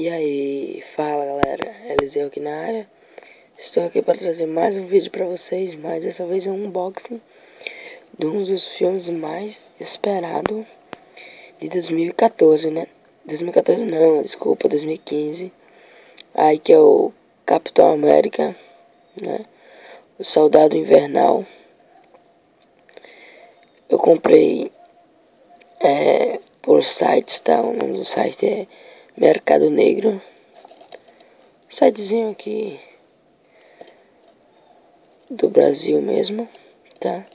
E aí, fala galera, Eliseu aqui na área. Estou aqui para trazer mais um vídeo para vocês, mas dessa vez é um unboxing de um dos filmes mais esperados de 2014, né? 2014 não, desculpa, 2015. Aí que é o Capitão América, né? O Soldado Invernal. Eu comprei por sites, tá? O nome do site é Mercado Negro. Sitezinho aqui do Brasil mesmo, tá?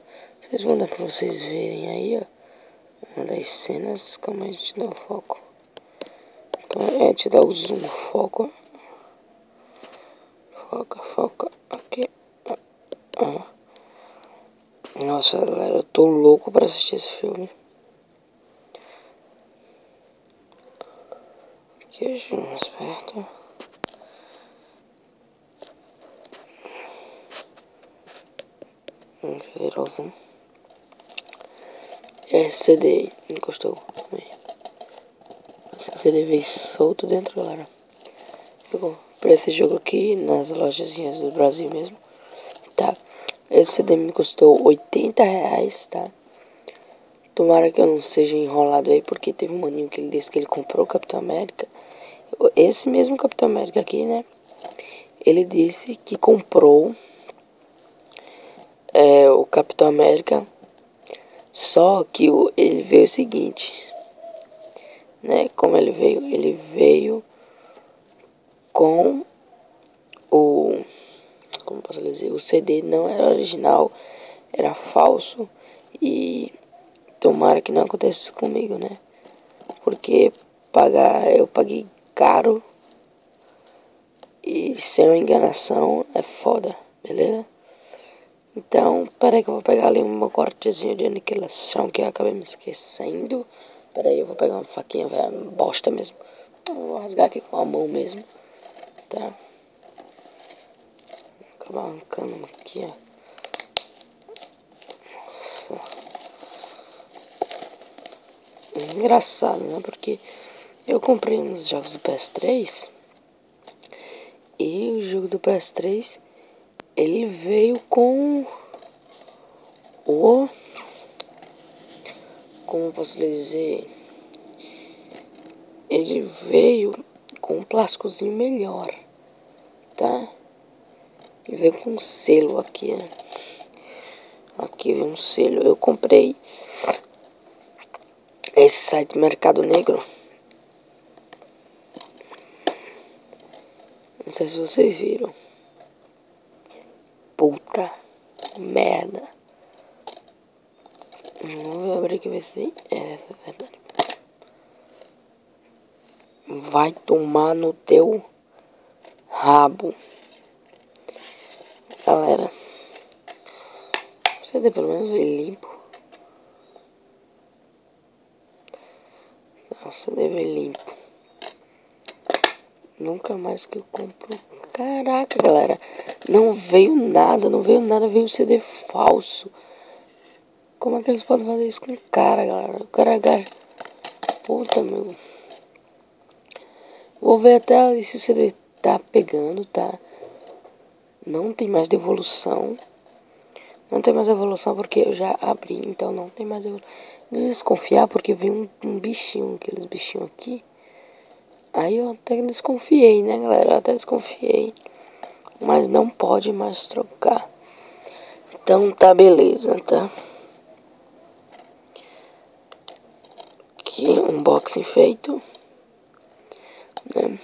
Vocês vão dar pra vocês verem aí, ó. Uma das cenas. Calma aí, deixa eu dar o foco. Deixa eu dar o zoom, foco. Foca, aqui. Nossa, galera, eu tô louco pra assistir esse filme. Aqui, deixa eu ir mais perto. Vamos ver o zoom. Esse CD encostou também. Esse CD veio solto dentro, galera. Eu comprei esse jogo aqui nas lojazinhas do Brasil mesmo, tá? Esse CD me custou R$80, tá? Tomara que eu não seja enrolado aí, porque teve um maninho que ele disse que ele comprou o Capitão América. Esse mesmo Capitão América aqui, né? Ele disse que comprou o Capitão América. Só que ele veio o seguinte, né? Como ele veio? Ele veio com o... Como posso dizer? O CD não era original, era falso. E tomara que não aconteça isso comigo, né? Porque eu paguei caro e sem uma enganação é foda, beleza? Então, peraí que eu vou pegar ali um cortezinho de aniquilação que eu acabei me esquecendo. Peraí, eu vou pegar uma faquinha, velho, bosta mesmo. Eu vou rasgar aqui com a mão mesmo, tá? Vou acabar arrancando aqui, ó. Nossa. Engraçado, né? Porque eu comprei uns jogos do PS3 e o jogo do PS3 ele veio com o... Como posso lhe dizer? Ele veio com um plásticozinho melhor, tá? E veio com um selo aqui, né? Aqui veio um selo. Eu comprei esse site Mercado Negro. Não sei se vocês viram. Puta merda. Vou abrir aqui e ver se é verdade. Vai tomar no teu rabo. Galera, você pelo menos veio limpo. Você deve limpo. Nunca mais que eu compro. Caraca, galera. Não veio nada, veio o CD falso. Como é que eles podem fazer isso com o cara, galera? O cara gasta. Puta, meu. Vou ver até ali se o CD tá pegando, tá? Não tem mais devolução. Não tem mais devolução porque eu já abri, então não tem mais devolução. Desconfiar porque veio um bichinho, aqueles bichinhos aqui. Aí eu até desconfiei, né, galera? Eu até desconfiei. Mas não pode mais trocar. Então tá beleza, tá? Aqui, unboxing feito. Né?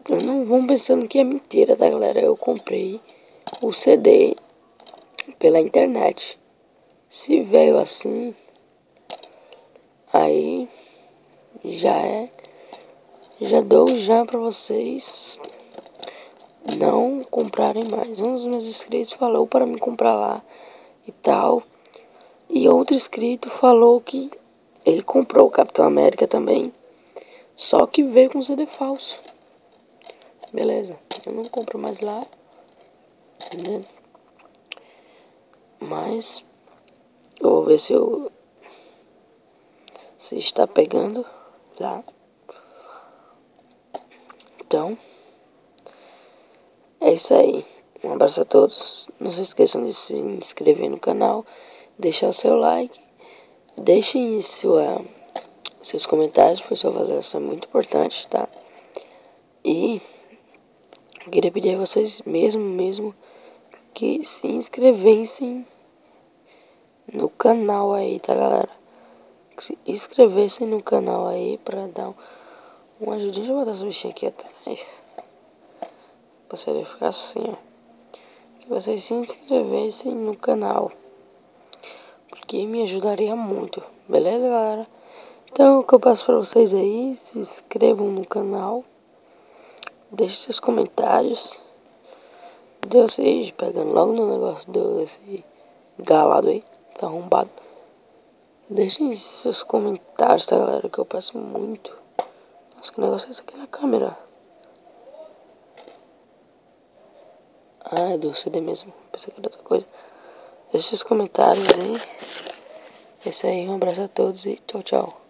Não vão pensando que é mentira, tá, galera? Eu comprei o CD pela internet. Se veio assim, aí já dou já pra vocês não comprarem mais. Um dos meus inscritos falou para me comprar lá e tal. E outro inscrito falou que ele comprou o Capitão América também, só que veio com CD falso. Beleza, eu não compro mais lá, né? Mas eu vou ver se está pegando lá. Então, é isso aí. Um abraço a todos. Não se esqueçam de se inscrever no canal, deixar o seu like, deixem seus comentários, pois sua avaliação é muito importante, tá? E eu queria pedir a vocês mesmo que se inscrevessem no canal aí, tá, galera? Que se inscrevessem no canal aí pra dar uma ajudinha. Deixa eu botar essa bichinha aqui atrás. Pra você ficar assim, ó. Que vocês se inscrevessem no canal, porque me ajudaria muito, beleza, galera? Então, o que eu passo pra vocês aí, se inscrevam no canal, deixem seus comentários. Deus seja, pegando logo no negócio desse galado aí, tá arrombado. Deixem seus comentários, tá, galera, que eu peço muito. Nossa, que negócio é esse aqui na câmera? Ah, é do CD mesmo, pensei que era outra coisa. Deixe seus comentários aí. É isso aí, um abraço a todos e tchau, tchau.